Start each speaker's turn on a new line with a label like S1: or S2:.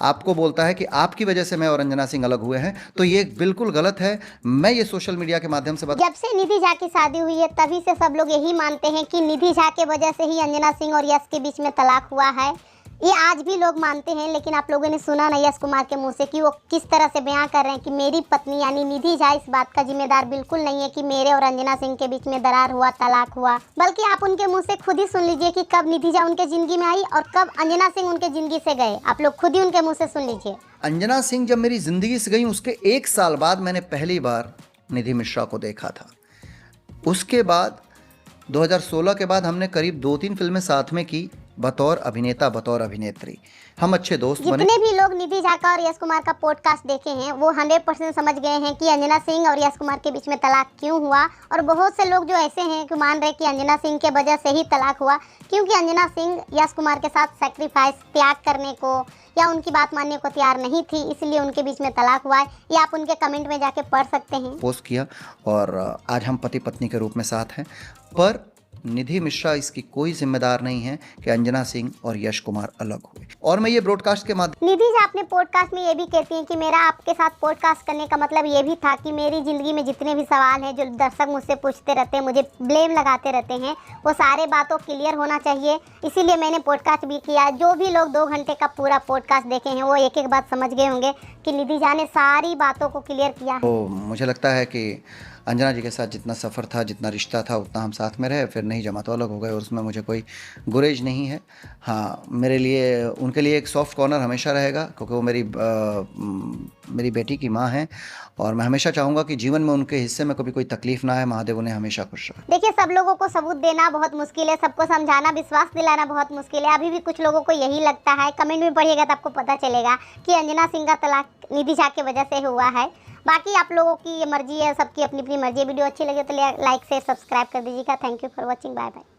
S1: आपको बोलता है कि आपकी वजह से मैं और अंजना सिंह अलग हुए हैं, तो ये बिल्कुल गलत है। मैं ये सोशल मीडिया के माध्यम से
S2: जब से निधि झा की शादी हुई है तभी से सब लोग यही मानते हैं कि निधि झा के वजह से ही अंजना सिंह और यश के बीच में तलाक हुआ है। ये आज भी लोग मानते हैं, लेकिन आप लोगों ने सुना ना यश कुमार के मुंह से कि वो किस तरह से बयां कर रहे हैं कि मेरी पत्नी यानी निधि झा इस बात का जिम्मेदार बिल्कुल नहीं है कि मेरे और अंजना सिंह के बीच में दरार हुआ, तलाक हुआ। बल्कि आप उनके मुंह से खुद ही सुन लीजिए कि कब निधि झा उनके जिंदगी में आई और कब अंजना सिंह उनके जिंदगी से गए। आप लोग खुद ही उनके मुंह से सुन लीजिए।
S1: अंजना सिंह जब मेरी जिंदगी से गई उसके 1 साल बाद मैंने पहली बार निधि मिश्रा को देखा था। उसके बाद 2016 के बाद हमने करीब 2-3 फिल्में साथ में की, बतौर अभिनेता बतौर अभिनेत्री हम अच्छे दोस्त बने।
S2: जितने भी लोग निधि झा का और यश कुमार का पॉडकास्ट देखे हैं वो 100% समझ गए हैं कि अंजना सिंह और यश कुमार के बीच में तलाक क्यों हुआ। और बहुत से लोग जो ऐसे हैं कि मान रहे कि अंजना सिंह के वजह से ही तलाक हुआ, क्योंकि अंजना सिंह यश कुमार के साथ सेक्रीफाइस, त्याग करने को या उनकी बात मानने को तैयार नहीं थी, इसलिए उनके बीच में तलाक हुआ है। ये आप उनके कमेंट में जाके पढ़ सकते हैं।
S1: पोस्ट किया और आज हम पति पत्नी के रूप में साथ हैं। पर निधि मिश्रा इसकी कोई जिम्मेदार नहीं है कि अंजना सिंह और यश कुमार अलग हुए। और मैं ये ब्रॉडकास्ट के माध्यम
S2: निधि झा अपने पॉडकास्ट में ये भी कहती हैं कि मेरा आपके साथ पॉडकास्ट करने का मतलब ये भी था कि मेरी ज़िंदगी में जितने भी सवाल हैं जो दर्शक मुझसे पूछते रहते हैं, मुझे ब्लेम लगाते रहते हैं, वो सारे बातों क्लियर होना चाहिए, इसीलिए मैंने पॉडकास्ट भी किया। जो भी लोग 2 घंटे का पूरा पॉडकास्ट देखे हैं वो एक एक बात समझ गए होंगे कि निधि झा ने सारी बातों को क्लियर किया।
S1: तो मुझे लगता है कि अंजना जी के साथ जितना सफ़र था, जितना रिश्ता था, उतना हम साथ में रहे, फिर नहीं जमा तो अलग हो गए और उसमें मुझे कोई गुरेज नहीं है। हाँ, मेरे लिए उनके लिए एक सॉफ्ट कॉर्नर हमेशा रहेगा, क्योंकि वो मेरी बेटी की माँ हैं और मैं हमेशा चाहूँगा कि जीवन में उनके हिस्से में कभी कोई तकलीफ़ ना आए। महादेव उन्हें हमेशा खुश रखे।
S2: देखिए, सब लोगों को सबूत देना बहुत मुश्किल है, सबको समझाना, विश्वास दिलाना बहुत मुश्किल है। अभी भी कुछ लोगों को यही लगता है। कमेंट में पढ़िएगा तो आपको पता चलेगा कि अंजना सिंह का तलाक निधि झा की वजह से हुआ है। बाकी आप लोगों की ये मर्जी है, सबकी अपनी अपनी मर्जी है। वीडियो अच्छी लगे तो लाइक से सब्सक्राइब कर दीजिएगा। Thank you for watching. Bye bye.